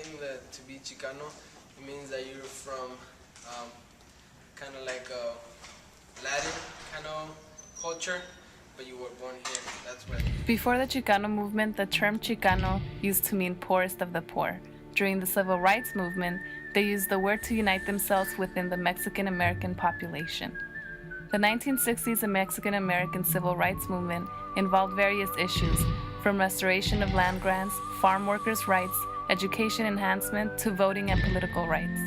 saying that to be Chicano, it means that you're from kind of like a Latin kind of culture, but you were born here. That's where. Before the Chicano movement, the term Chicano used to mean poorest of the poor. During the civil rights movement, they used the word to unite themselves within the Mexican American population. The 1960s Mexican American civil rights movement involved various issues, from restoration of land grants, farm workers' rights, education enhancement, to voting and political rights.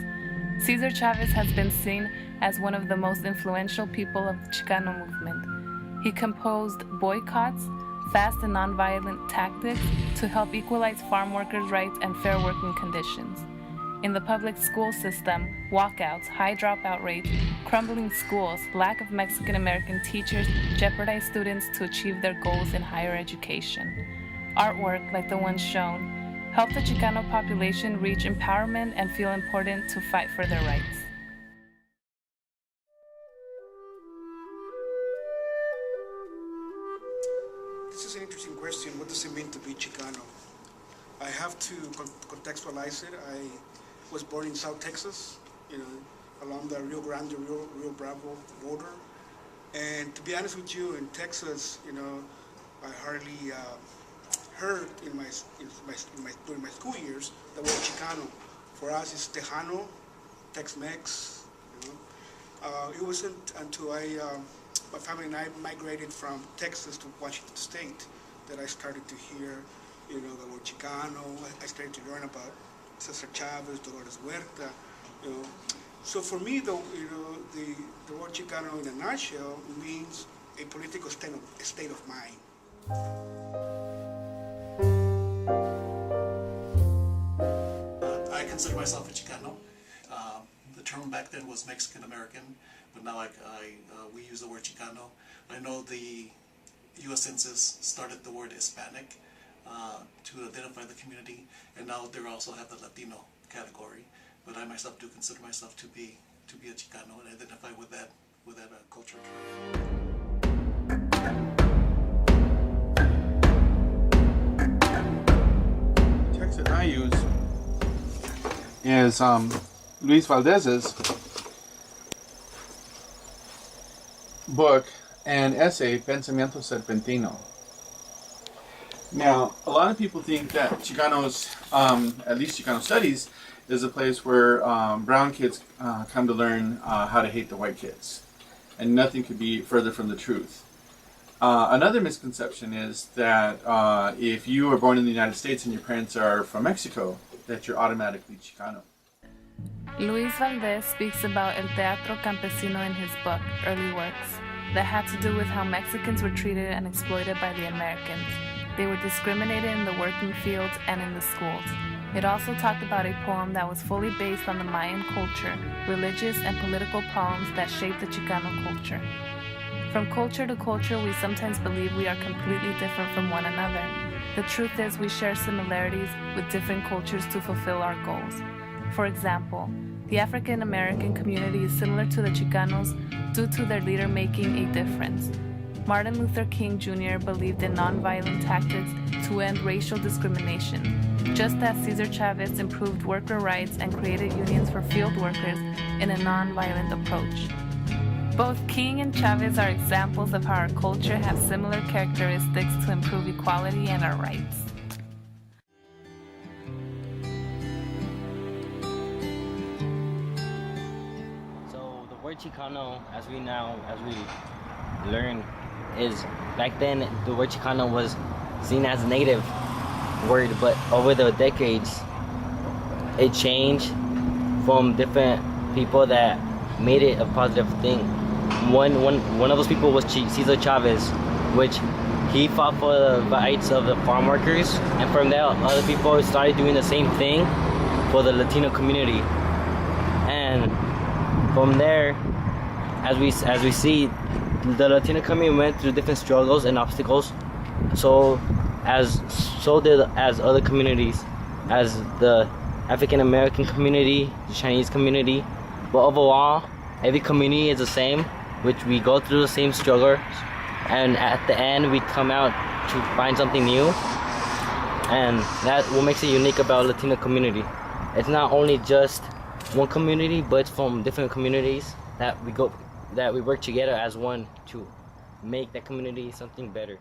Cesar Chavez has been seen as one of the most influential people of the Chicano movement. He composed boycotts, fast and nonviolent tactics to help equalize farm workers' rights and fair working conditions. In the public school system, walkouts, high dropout rates, crumbling schools, lack of Mexican American teachers jeopardize students to achieve their goals in higher education. Artwork, like the one shown, help the Chicano population reach empowerment and feel important to fight for their rights. This is an interesting question. What does it mean to be Chicano? I have to contextualize it. I was born in South Texas, along the Rio Grande, Rio Bravo border. And to be honest with you, in Texas, I hardly heard during my school years the word Chicano. For us, it's Tejano, Tex-Mex. It wasn't until my family and I migrated from Texas to Washington State that I started to hear, the word Chicano. I started to learn about Cesar Chavez, Dolores Huerta. So for me, the word Chicano in a nutshell means a political state of mind. I consider myself a Chicano. The term back then was Mexican American, but now we use the word Chicano. I know the U.S. Census started the word Hispanic to identify the community, and now they also have the Latino category. But I myself do consider myself to be a Chicano and identify with that culture. The text that I use is Luis Valdez's book and essay, Pensamiento Serpentino. Now, a lot of people think that Chicanos, at least Chicano studies, is a place where brown kids come to learn how to hate the white kids. And nothing could be further from the truth. Another misconception is that if you are born in the United States and your parents are from Mexico, that you're automatically Chicano. Luis Valdez speaks about El Teatro Campesino in his book, Early Works, that had to do with how Mexicans were treated and exploited by the Americans. They were discriminated in the working fields and in the schools. It also talked about a poem that was fully based on the Mayan culture, religious and political problems that shaped the Chicano culture. From culture to culture, we sometimes believe we are completely different from one another. The truth is we share similarities with different cultures to fulfill our goals. For example, the African American community is similar to the Chicanos due to their leader making a difference. Martin Luther King Jr. believed in nonviolent tactics to end racial discrimination, just as Cesar Chavez improved worker rights and created unions for field workers in a nonviolent approach. Both King and Chavez are examples of how our culture has similar characteristics to improve equality and our rights. So the word Chicano, as we learn, is back then the word Chicano was seen as a negative word, but over the decades it changed from different people that made it a positive thing. One of those people was Cesar Chavez, which he fought for the rights of the farm workers, and from there other people started doing the same thing for the Latino community. And from there, as we see, the Latino community went through different struggles and obstacles. So did other communities, as the African American community, the Chinese community. But overall, every community is the same, which we go through the same struggle, and at the end we come out to find something new, and that's what makes it unique about Latino community. it's not only just one community, but from different communities that we work together as one to make that community something better.